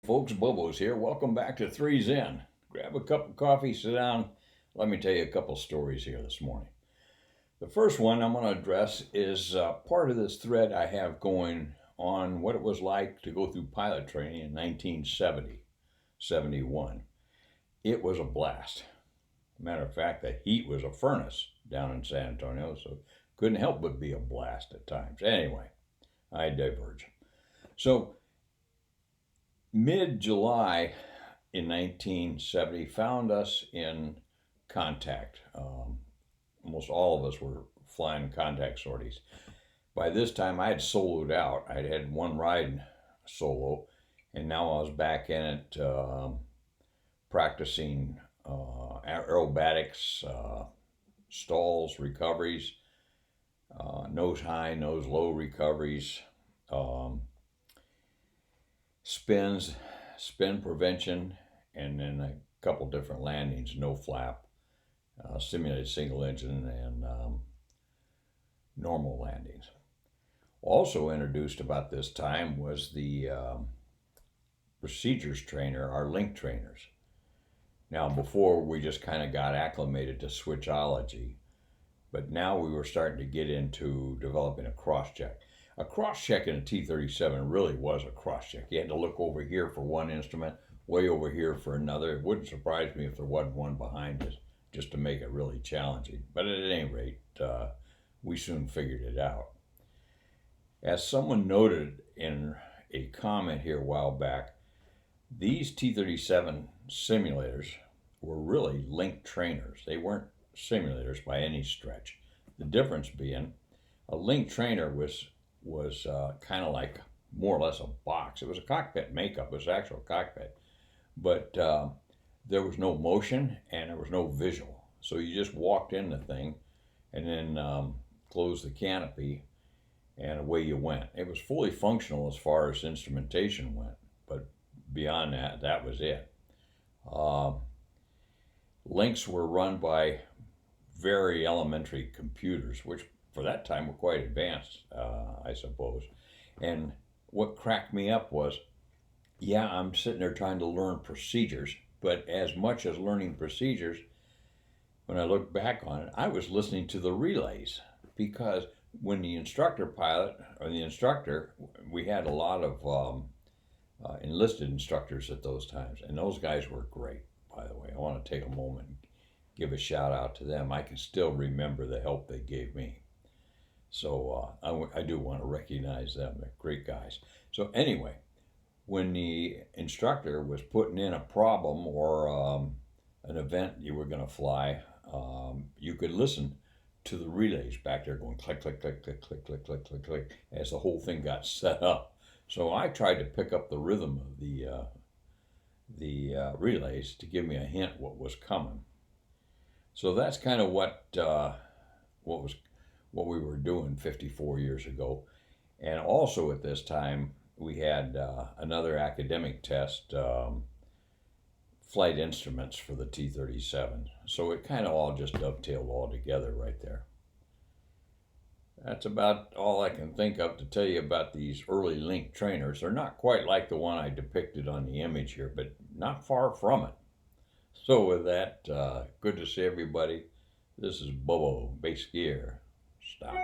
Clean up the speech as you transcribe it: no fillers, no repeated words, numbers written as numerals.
Folks, Bobo's here. Welcome back to Three Zen. Grab a cup of coffee, sit down. Let me tell you a couple stories here this morning. The first one I'm going to address is part of this thread I have going on what it was like to go through pilot training in 1970, 71. It was a blast. Matter of fact, the heat was a furnace down in San Antonio, so couldn't help but be a blast at times. Anyway, I diverge. So mid-July in 1970 found us in contact. Almost all of us were flying contact sorties. By this time, I had soloed out. I'd had one ride solo, and now I was back in it practicing aerobatics, stalls, recoveries, nose high, nose low recoveries, um, spins, spin prevention, and then a couple different landings, no flap, simulated single engine, and normal landings. Also introduced about this time was the procedures trainer, our link trainers. Now, before we just kind of got acclimated to switchology, but now we were starting to get into developing a cross check. A cross check in a T-37 really was a cross check. You had to look over here for one instrument, way over here for another. It wouldn't surprise me if there wasn't one behind us, just to make it really challenging. But at any rate, we soon figured it out. As someone noted in a comment here a while back, these T-37 simulators were really link trainers. They weren't simulators by any stretch. The difference being a link trainer was kind of like more or less a box. It was a cockpit makeup. It was actual cockpit, but there was no motion and there was no visual. So you just walked in the thing, and then closed the canopy, and away you went. It was fully functional as far as instrumentation went, but beyond that, that was it. Links were run by very elementary computers, which for that time were quite advanced, I suppose. And what cracked me up was, yeah, I'm sitting there trying to learn procedures, but as much as learning procedures, when I look back on it, I was listening to the relays, because when the instructor pilot or the instructor, we had a lot of enlisted instructors at those times, and those guys were great, by the way. I want to take a moment and give a shout out to them. I can still remember the help they gave me. So I do want to recognize them. They're great guys. So anyway, when the instructor was putting in a problem or an event you were going to fly, you could listen to the relays back there going click, click, click, click, click, click, click, click, click, as the whole thing got set up. So I tried to pick up the rhythm of the relays to give me a hint what was coming. So that's kind of what we were doing 54 years ago. And also at this time, we had another academic test, flight instruments for the T-37. So it kind of all just dovetailed all together right there. That's about all I can think of to tell you about these early link trainers. They're not quite like the one I depicted on the image here, but not far from it. So with that, good to see everybody. This is Bobo, Base Gear. Stop.